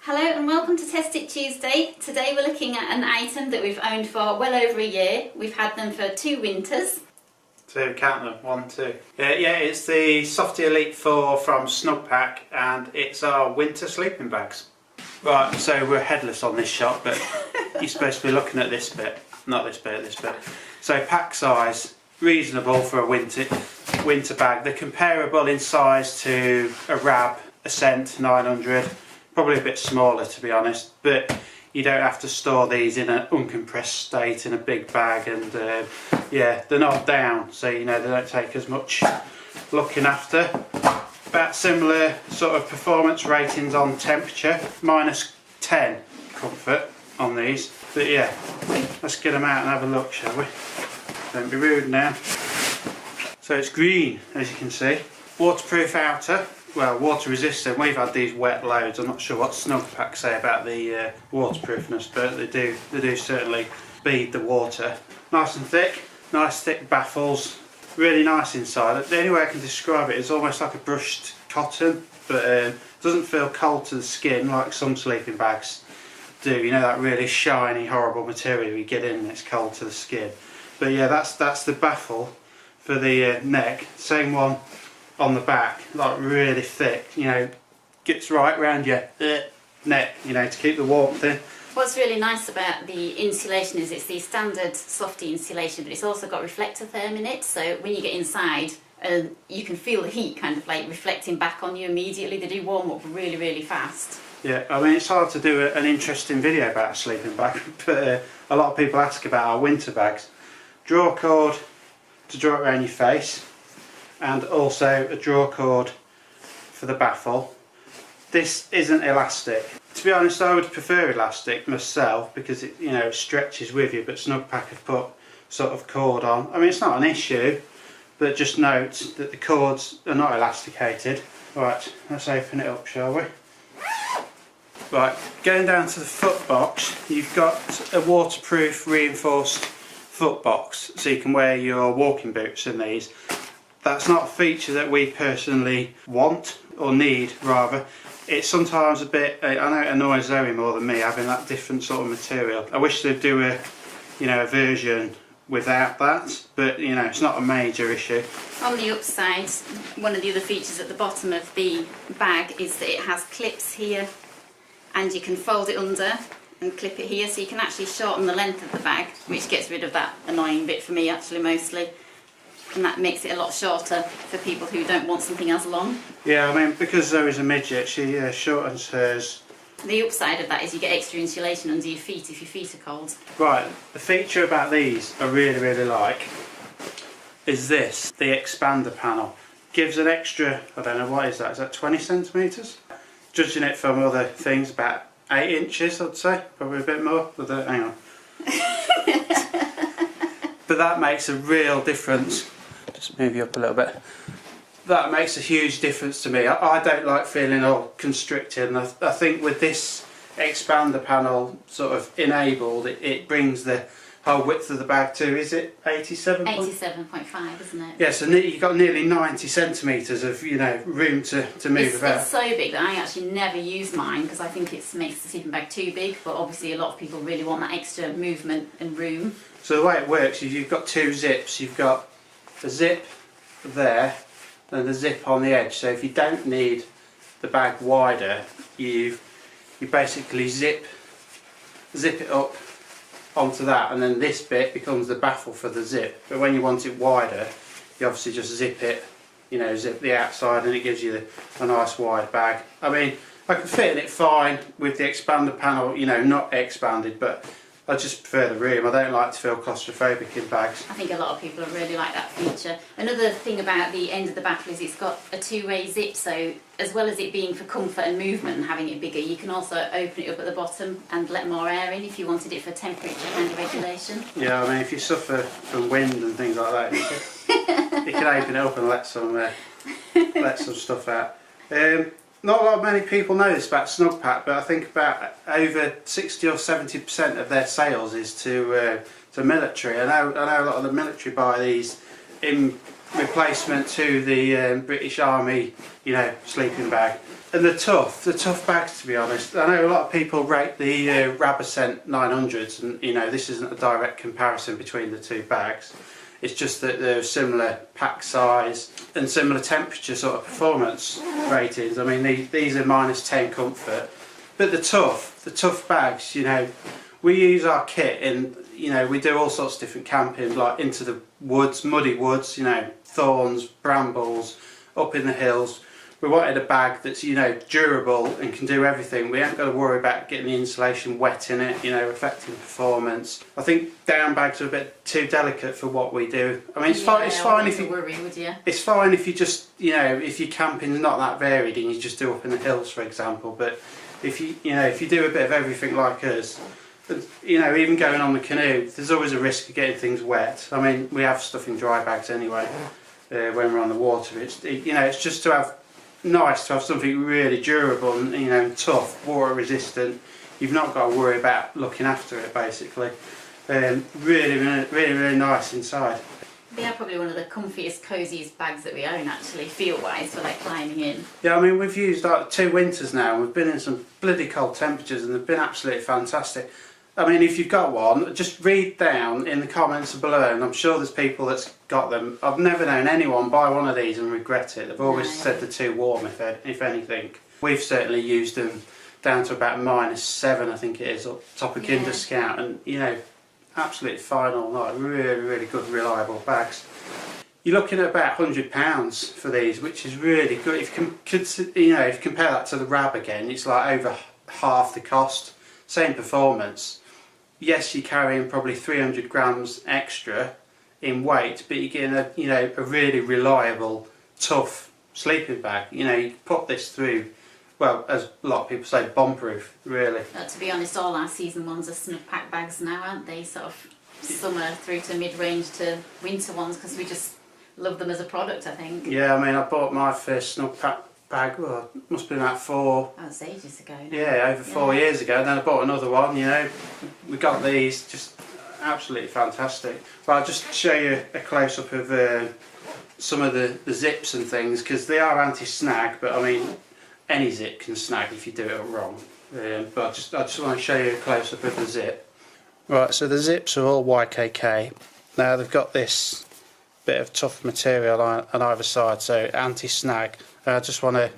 Hello and welcome to Test It Tuesday. Today we're looking at an item that we've owned for well over a year. We've had them for 2 winters. So count them, 1, 2. Yeah, it's the Softie Elite 4 from Snugpak and it's our winter sleeping bags. Right, so we're headless on this shot, but you're supposed to be looking at this bit, not this bit, this bit. So pack size, reasonable for a winter bag. They're comparable in size to a Rab Ascent 900. Probably a bit smaller to be honest, but you don't have to store these in an uncompressed state in a big bag, and yeah, they're not down, so you know they don't take as much looking after. About similar sort of performance ratings on temperature, -10 comfort on these, but yeah, let's get them out and have a look, shall we? Don't be rude now. So it's green, as you can see. Waterproof outer. Well, water resistant. We've had these wet loads. I'm not sure what Snugpak say about the waterproofness, but they do certainly bead the water. Nice and thick, nice thick baffles. Really nice inside. The only way I can describe it is almost like a brushed cotton, but doesn't feel cold to the skin like some sleeping bags do. You know, that really shiny, horrible material you get in and it's cold to the skin. But yeah, that's the baffle for the neck. Same one on the back, like really thick, you know, gets right round your neck, you know, to keep the warmth in. What's really nice about the insulation is it's the standard Softie insulation, but it's also got reflector therm in it, so when you get inside, you can feel the heat kind of like reflecting back on you immediately. They do warm up really, really fast. Yeah, I mean, it's hard to do an interesting video about a sleeping bag, but a lot of people ask about our winter bags. Draw cord to draw it around your face, and also a draw cord for the baffle. This isn't elastic. To be honest, I would prefer elastic myself because it, you know, stretches with you, but Snugpak have put sort of cord on. I mean, it's not an issue, but just note that the cords are not elasticated. Right, let's open it up, shall we? Right, going down to the foot box, you've got a waterproof reinforced foot box, so you can wear your walking boots in these. That's not a feature that we personally want, or need rather. It's sometimes a bit, I know it annoys Zoe more than me having that different sort of material. I wish they'd do a, you know, a version without that, but you know, it's not a major issue. On the upside, one of the other features at the bottom of the bag is that it has clips here, and you can fold it under and clip it here, so you can actually shorten the length of the bag, which gets rid of that annoying bit for me actually mostly. And that makes it a lot shorter for people who don't want something as long. Yeah, I mean, because Zoe's a midget, she shortens hers. The upside of that is you get extra insulation under your feet if your feet are cold. Right, the feature about these I really, really like is this, the expander panel. Gives an extra, I don't know, what is that 20 centimetres? Judging it from other things, about 8 inches I'd say, probably a bit more, but hang on. But that makes a real difference. Just move you up a little bit. That makes a huge difference to me. I don't like feeling all constricted, and I think with this expander panel sort of enabled, it brings the whole width of the bag to, is it 87? 87.5, isn't it? Yeah, so you've got nearly 90 centimetres of, you know, room to move about. It's so big that I actually never use mine because I think it makes the sleeping bag too big, but obviously a lot of people really want that extra movement and room. So the way it works is you've got 2 zips. You've got a zip there and a zip on the edge. So if you don't need the bag wider, you basically zip it up onto that, and then this bit becomes the baffle for the zip. But when you want it wider, you obviously just zip it, you know, zip the outside, and it gives you a nice wide bag. I mean, I can fit in it fine with the expander panel, you know, not expanded, but I just prefer the room. I don't like to feel claustrophobic in bags. I think a lot of people really like that feature. Another thing about the end of the baffle is it's got a 2-way zip, so as well as it being for comfort and movement and having it bigger, you can also open it up at the bottom and let more air in if you wanted it for temperature kind of regulation. Yeah, I mean, if you suffer from wind and things like that, you can open it up and let some stuff out. Not many people know this about Snugpak, but I think about over 60 or 70% of their sales is to military. I know a lot of the military buy these in replacement to the British Army, you know, sleeping bag. And the tough bags, to be honest. I know a lot of people rate the Rabascent 900s, and you know this isn't a direct comparison between the two bags. It's just that they're similar pack size and similar temperature sort of performance ratings. I mean these are -10 comfort, but the tough bags, you know, we use our kit in, you know, we do all sorts of different camping, like into the woods, muddy woods, you know, thorns, brambles, up in the hills. We wanted a bag that's, you know, durable and can do everything. We haven't got to worry about getting the insulation wet in it, you know, affecting performance. I think down bags are a bit too delicate for what we do. I mean, it's fine. It's fine if you worry, would you? It's fine if you just, you know, if your camping's not that varied and you just do up in the hills, for example. But if you know, if you do a bit of everything like us, you know, even going on the canoe, there's always a risk of getting things wet. I mean, we have stuff in dry bags anyway when we're on the water. You know, it's just to have. Nice to have something really durable and, you know, tough, water resistant. You've not got to worry about looking after it basically. Really nice inside. They are probably one of the comfiest, cosiest bags that we own actually, feel wise, for like climbing in. Yeah, I mean we've used like 2 winters now and we've been in some bloody cold temperatures and they've been absolutely fantastic. I mean, if you've got one, just read down in the comments below, and I'm sure there's people that's got them. I've never known anyone buy one of these and regret it. They've always said they're too warm, if anything. We've certainly used them down to about -7, I think it is, up top of Kinder Scout, and you know, absolutely fine all night. Really good, reliable bags. You're looking at about £100 for these, which is really good. If you know, if you compare that to the Rab again, it's like over half the cost, same performance. Yes, you're carrying probably 300 grams extra in weight, but you're getting a, you know, a really reliable, tough sleeping bag. You know, you put this through, well, as a lot of people say, bomb-proof, really. To be honest, all our season ones are Snugpak bags now, aren't they? Sort of summer through to mid-range to winter ones, because we just love them as a product, I think. Yeah, I mean, I bought my first Snugpak bag, well, it must have been about 4... That was ages ago now. Yeah, over 4 years ago, and then I bought another one, you know. We got these, just absolutely fantastic. But I'll just show you a close-up of some of the zips and things, because they are anti-snag, but I mean, any zip can snag if you do it wrong. But I just want to show you a close-up of the zip. Right, so the zips are all YKK. Now they've got this bit of tough material on either side, so anti-snag. I just want to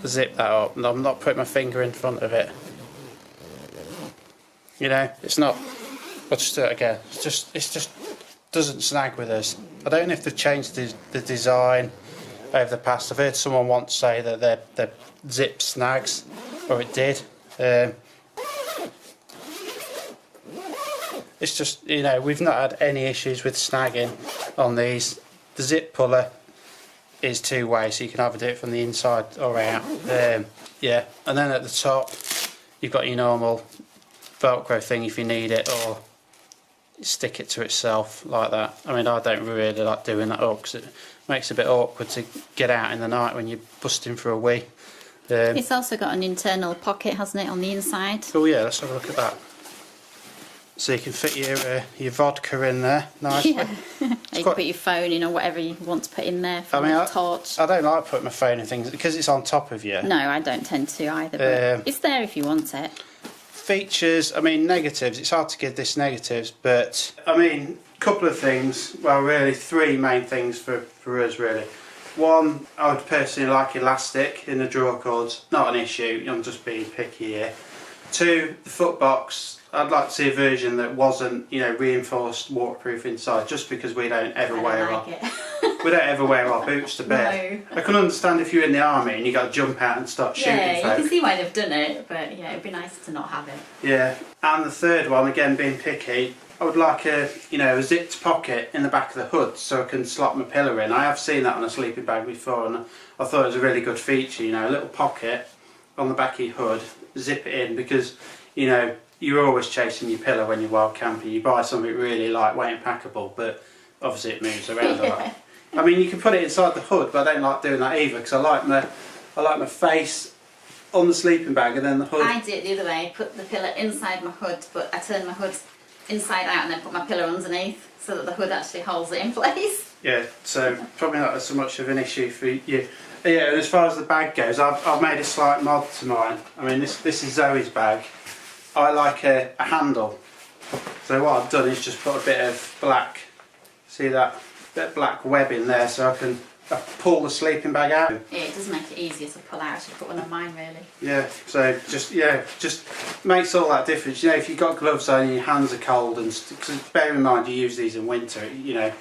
zip that up, and I'm not putting my finger in front of it. You know, it's not. I'll just do it again. It just doesn't snag with us. I don't know if they've changed the design over the past. I've heard someone once say that their zip snags, or it did. It's just, you know, we've not had any issues with snagging on these. The zip puller is 2-way, so you can either do it from the inside or out. Yeah, and then at the top you've got your normal Velcro thing if you need it, or stick it to itself like that. I mean, I don't really like doing that up because it makes it a bit awkward to get out in the night when you're busting for a wee. It's also got an internal pocket, hasn't it, on the inside? Oh yeah, let's have a look at that. So you can fit your vodka in there nicely. Yeah. You can put your phone in or whatever you want to put in there for a torch. I don't like putting my phone in things because it's on top of you. No, I don't tend to either, but it's there if you want it. Features, I mean, negatives, it's hard to give this negatives, but I mean, a couple of things, well really 3 main things for us really. One, I would personally like elastic in the drawer cords, not an issue, I'm just being picky here. 2, the foot box, I'd like to see a version that wasn't, you know, reinforced waterproof inside, just because we don't ever wear our boots to bed. No. I can understand if you're in the army and you got to jump out and start shooting folk. Yeah, you can see why they've done it, but yeah, it'd be nice to not have it. Yeah, and the third one, again being picky, I would like a zipped pocket in the back of the hood so I can slot my pillow in. I have seen that on a sleeping bag before, and I thought it was a really good feature. You know, a little pocket on the back of your hood, zip it in, because you know you're always chasing your pillow when you're wild camping. You buy something really lightweight and packable, but obviously it moves around a lot. I mean, you can put it inside the hood, but I don't like doing that either because I like my face on the sleeping bag and then the hood. I do it the other way. Put the pillow inside my hood, but I turn my hood inside out and then put my pillow underneath so that the hood actually holds it in place. Yeah, so probably not so much of an issue for you. Yeah, and as far as the bag goes, I've made a slight mod to mine. I mean, this is Zoe's bag. I like a handle. So what I've done is just put a bit of black, see that bit of black web in there, so I can pull the sleeping bag out. Yeah, it does make it easier to pull out. I should put one on mine, really. Yeah, so just makes all that difference. You know, if you've got gloves on and your hands are cold, and cause bear in mind you use these in winter, you know,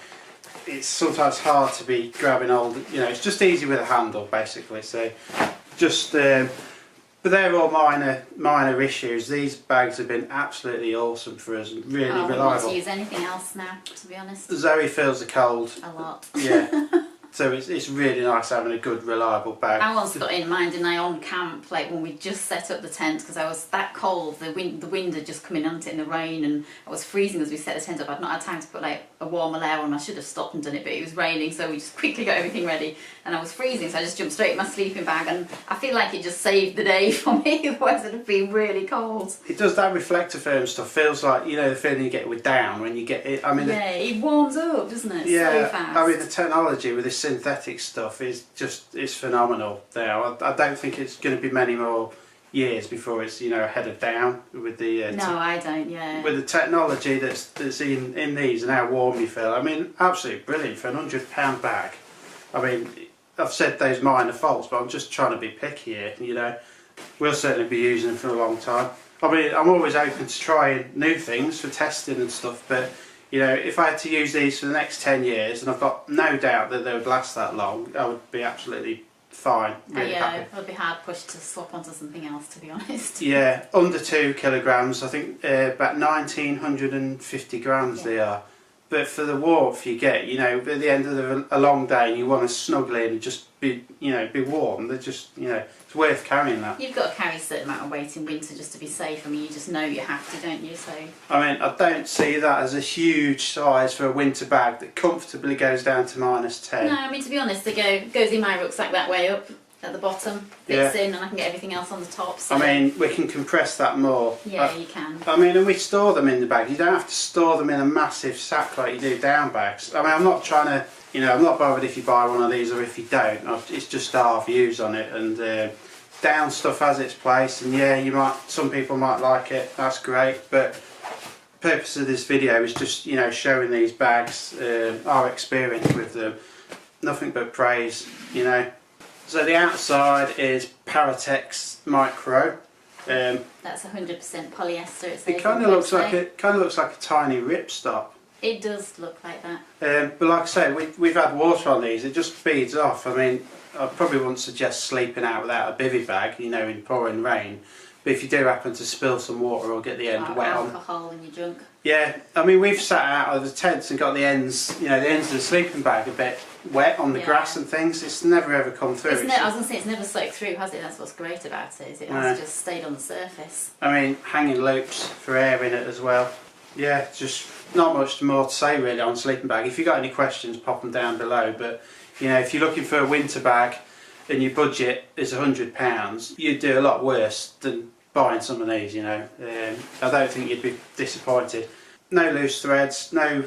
it's sometimes hard to be grabbing old. You know, it's just easy with a handle, basically. So just. But they're all minor issues. These bags have been absolutely awesome for us, and really reliable. I don't want to use anything else now, to be honest. Zoe feels the cold. A lot. Yeah. So it's really nice having a good, reliable bag. I once got in mine, didn't I, on camp, like when we just set up the tent, because I was that cold, the wind had just come in onto it in the rain, and I was freezing as we set the tent up. I'd not had time to put like a warmer layer on. I should have stopped and done it, but it was raining, so we just quickly got everything ready, and I was freezing, so I just jumped straight in my sleeping bag, and I feel like it just saved the day for me, otherwise it'd have been really cold. It does that reflector foam stuff, feels like, you know, the feeling you get with down when you get it. I mean, yeah, it warms up, doesn't it? Yeah, so fast. I mean the technology with this synthetic stuff is phenomenal there. I don't think it's going to be many more years before it's, you know, ahead of down with the no, I don't. Yeah, with the technology that's in these and how warm you feel. I mean, absolutely brilliant for a £100 bag. I mean, I've said those minor faults, but I'm just trying to be picky here. You know, we'll certainly be using them for a long time. I mean, I'm always open to trying new things for testing and stuff, but you know, if I had to use these for the next 10 years, and I've got no doubt that they would last that long, I would be absolutely fine. Really happy. I'd be hard pushed to swap onto something else, to be honest. Yeah, under 2 kilograms, I think about 1950 grams they are. But for the warmth you get, you know, at the end of a long day, and you want to snuggle in and just be, you know, be warm. They're just, you know, it's worth carrying that. You've got to carry a certain amount of weight in winter just to be safe. I mean, you just know you have to, don't you? So. I mean, I don't see that as a huge size for a winter bag that comfortably goes down to -10. No, I mean, to be honest, it goes in my rucksack that way up at the bottom, fits in, and I can get everything else on the top. So. I mean, we can compress that more. Yeah, you can. I mean, and we store them in the bag. You don't have to store them in a massive sack like you do down bags. I mean, I'm not trying to, you know, I'm not bothered if you buy one of these or if you don't. It's just our views on it, and down stuff has its place. And yeah, some people might like it. That's great, but the purpose of this video is just, you know, showing these bags, our experience with them. Nothing but praise, you know. So the outside is Paratex Micro. That's 100% polyester. It kind of looks like a tiny ripstop. It does look like that. But like I say, we've had water on these. It just feeds off. I mean, I probably wouldn't suggest sleeping out without a bivvy bag, you know, in pouring rain. But if you do happen to spill some water or get the end wet on, alcohol in your junk. Yeah, I mean, we've sat out of the tents and got the ends, you know, the ends of the sleeping bag a bit wet on the grass and things. It's never ever come through. I was going to say, it's never soaked through, has it? That's what's great about it, is it has just stayed on the surface. I mean, hanging loops for air in it as well. Yeah, just not much more to say really on sleeping bag. If you've got any questions, pop them down below. But, you know, if you're looking for a winter bag and your budget is £100, you'd do a lot worse than buying some of these, you know. I don't think you'd be disappointed. No loose threads, no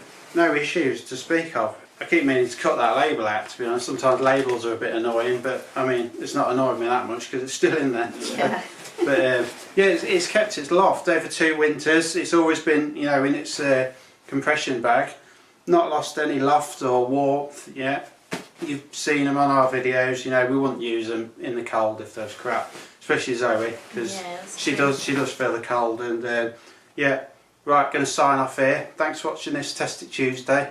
issues to speak of. I keep meaning to cut that label out, to be honest. Sometimes labels are a bit annoying, but I mean, it's not annoying me that much because it's still in there. So. Yeah. But yeah, it's kept its loft over 2 winters. It's always been, you know, in its compression bag. Not lost any loft or warmth yet. You've seen them on our videos. You know, we wouldn't use them in the cold if there's crap, especially Zoe, because she does feel the cold. And yeah, right, going to sign off here. Thanks for watching this Test It Tuesday.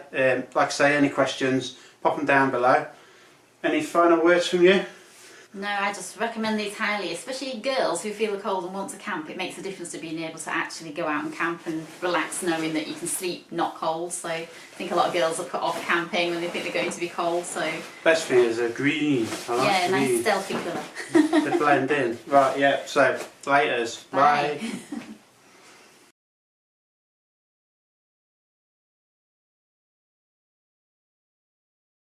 Like I say, any questions, pop them down below. Any final words from you? No, I just recommend these highly, especially girls who feel the cold and want to camp. It makes a difference to being able to actually go out and camp and relax knowing that you can sleep not cold. So I think a lot of girls are put off camping when they think they're going to be cold. So best thing is a green. I like green. Nice stealthy colour. They blend in. Right, yeah, so laters. Bye.